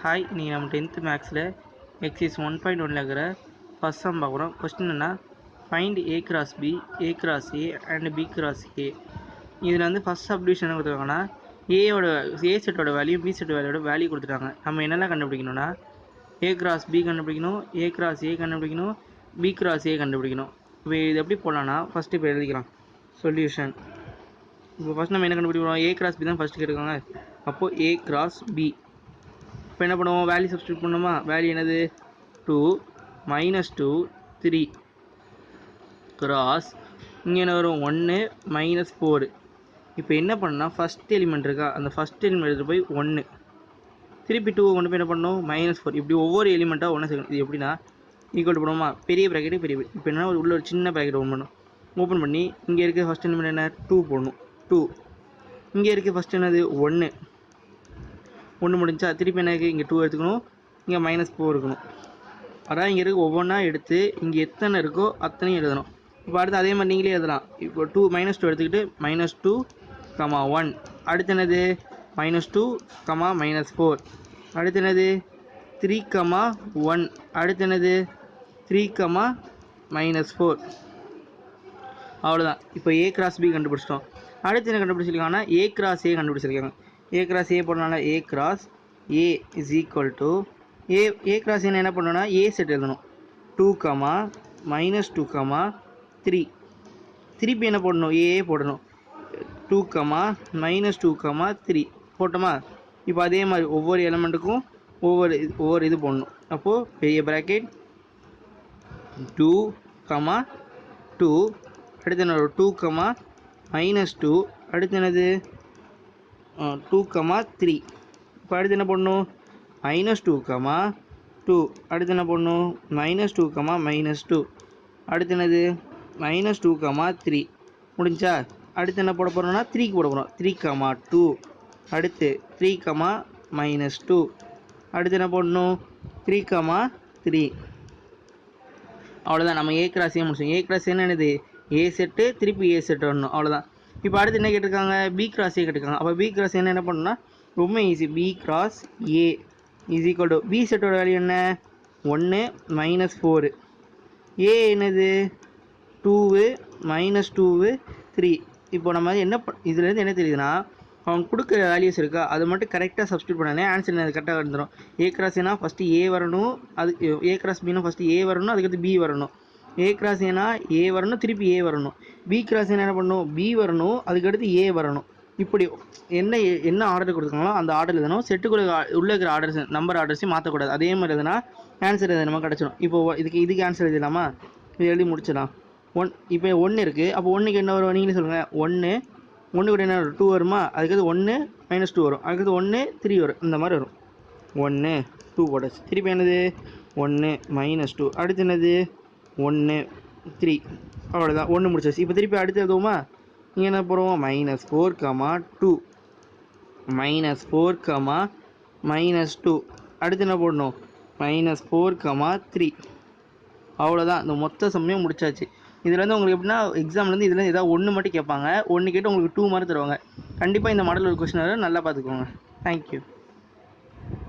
Hi, இன்றைக்கி நம்ம 10th மேக்ஸில் எக்ஸைஸ் 1.1 இருக்கிற ஃபஸ்ட் சம் பார்க்குறோம். கொஸ்டின் என்ன, find A cross B, A cross A and B cross A. இதில் வந்து ஃபஸ்ட் சப்டிவிஷன் என்ன கொடுத்துருக்காங்கன்னா, ஏ செட்டோட வேல்யூ பி செட் வேல்யூட வேல்யூ கொடுத்துட்டாங்க. நம்ம என்னெல்லாம் கண்டுபிடிக்கணும்னா, ஏ கிராஸ் பி கண்டுபிடிக்கணும், ஏ கிராஸ் ஏ கண்டுபிடிக்கணும், பி கிராஸ் ஏ கண்டுபிடிக்கணும். இப்போ இது எப்படி போடலான்னா, ஃபஸ்ட்டு இப்போ எழுதிக்கலாம் சொல்யூஷன். இப்போ ஃபஸ்ட் நம்ம என்ன கண்டுபிடிக்கிறோம், ஏ கிராஸ் பி தான் ஃபஸ்ட்டு கேட்டுருக்காங்க. அப்போது ஏ கிராஸ் பி. இப்போ என்ன பண்ணுவோம், வேல்யூ சப்ஸ்டியூட் பண்ணுமா. வேல்யூ என்னது, 2 -2 3 கிராஸ் இங்கே என்ன வரும் 1 -4. இப்போ என்ன பண்ணால் ஃபஸ்ட் எலிமெண்ட் இருக்கா, அந்த ஃபஸ்ட் எலிமெண்ட் எடுத்து போய் 1 திருப்பி 2 கொண்டு போய் என்ன பண்ணணும் -4. இப்படி ஒவ்வொரு எலிமெண்ட்டாக ஒன்று சேர்க்கணும். இது எப்படின்னா ஈக்குவல் பண்ணுவோமா, பெரிய ப்ராக்கெட்டு பெரிய. இப்போ என்ன உள்ள ஒரு சின்ன ப்ராக்கெட் ஓப்பன் பண்ணி இங்கே இருக்க ஃபஸ்ட் எலிமெண்ட் என்ன 2 போடணும். 2 இங்கே இருக்க ஃபஸ்ட் என்னது 1 முடிஞ்சா திருப்பி என்ன இருக்குது, இங்கே 2 எடுத்துக்கணும், இங்கே -4 இருக்கணும். அதான் இங்கே இருக்க ஒவ்வொன்றா எடுத்து இங்கே எத்தனை இருக்கோ அத்தனையும் எழுதணும். இப்போ அடுத்து அதே மாதிரி நீங்களே எழுதலாம். இப்போ -2 எடுத்துக்கிட்டு -2, 1. அடுத்து என்னது -2, -4. அடுத்து என்னது 3, 1. அடுத்து என்னது 3, -4. அவ்வளோதான். இப்போ ஏ கிராஸ் பி கண்டுபிடிச்சிட்டோம். அடுத்து என்ன கண்டுபிடிச்சிருக்காங்கன்னா, ஏ கிராஸ் ஏ கண்டுபிடிச்சிருக்காங்க. ஏ கிராஸ் ஏ போடனால A cross A is equal to A cross ஏன்னு என்ன பண்ணணும்னா ஏ செட் எழுதணும். 2, -2, 3. திருப்பி என்ன போடணும், ஏ போடணும். 2, -2, 3 போட்டோமா. இப்போ அதே மாதிரி ஒவ்வொரு எலிமெண்ட்டுக்கும் ஒவ்வொரு இது போடணும். அப்போது பெரிய ப்ராக்கெட் 2, 2. அடுத்து என்ன 2, -2. அடுத்து என்னது 2, 3. இப்போ அடுத்து என்ன பண்ணணும் -2, 2. அடுத்து என்ன பண்ணணும் -2, -2. அடுத்து என்னது -2, 3 முடிஞ்சா. அடுத்து என்ன போட போகிறோம்னா 3க்கு போட போகிறோம். 3, 2. அடுத்து 3, -2. அடுத்து என்ன போடணும் 3, 3. அவ்வளோதான். நம்ம ஏ கிராஸ் ஏ முடிச்சோம். ஏ கிராஸ் என்னது ஏ செட்டு திருப்பி ஏ செட்டு வரணும். அவ்வளோதான். இப்போ அடுத்து என்ன கேட்டிருக்காங்க, பி கிராஸ் ஏ கேட்டிருக்காங்க. அப்போ பி கிராஸ் என்ன பண்ணணும்னா ரொம்ப easy. B cross A is equal to B செட்டோட வேல்யூ என்ன 1 -4. ஏ என்னது 2 -2 3. இப்போ நம்ம என்ன இதுலேருந்து என்ன தெரியுதுன்னா, அவங்க கொடுக்குற வேல்யூஸ் இருக்கா அது மட்டும் கரெக்டாக சப்ஸ்டியூட் பண்ணாலே ஆன்சர் கரெக்டாக வந்துடும். ஏ கிராஸ் ஏன்னா ஃபஸ்ட்டு ஏ வரணும், அது ஏ கிராஸ் பின்னா ஃபஸ்ட்டு ஏ வரணும், அதுக்கடுத்து பி வரணும். ஏ கிராஸ் ஏன்னா ஏ வரணும், திருப்பி ஏ வரணும். பி கிராஸ் என்ன பண்ணணும், பி வரணும், அதுக்கடுத்து ஏ வரணும். இப்படி என்ன ஆர்டர் கொடுத்துருக்காங்களோ அந்த ஆர்டர் எழுதணும். செட்டுக்குள்ள உள்ள இருக்கிற ஆர்டர்ஸ் நம்பர் ஆர்டர்ஸையும் மாற்றக்கூடாது. அதே மாதிரி எதுனா ஆன்சர் எது நம்ம கிடச்சிடும். இப்போ இதுக்கு ஆன்சர் எழுதலாமா, இது எழுதி முடிச்சிடலாம். இப்போ 1 இருக்குது. அப்போ 1க்கு என்ன வரும் நீங்களே சொல்லுங்கள். 1 கூட என்ன 2 வருமா, அதுக்கடுத்து 1 -2 வரும், அதுக்கடுத்து 1 3 வரும். இந்த மாதிரி வரும். 1 2 போட்டாச்சு. திருப்பி என்னது 1 -2. அடுத்து என்னது 1 3. அவ்வளோதான், 1 முடிச்சாச்சு. இப்போ திருப்பி அடுத்து எதுவுமா இங்கே என்ன போடுவோம் -4, 2. -4, -2. அடுத்து என்ன போடணும் -4, 3. அவ்வளோதான். இந்த மொத்த சமயம் முடிச்சாச்சு. இதில் வந்து உங்களுக்கு எப்படின்னா எக்ஸாம்லேருந்து இதில் ஏதாவது 1 மட்டும் கேட்பாங்க. 1 கேட்டு உங்களுக்கு 2 மார்க் தருவாங்க. கண்டிப்பாக இந்த மாடல் ஒரு கொஸ்டின் நல்லா பார்த்துக்கோங்க. தேங்க்யூ.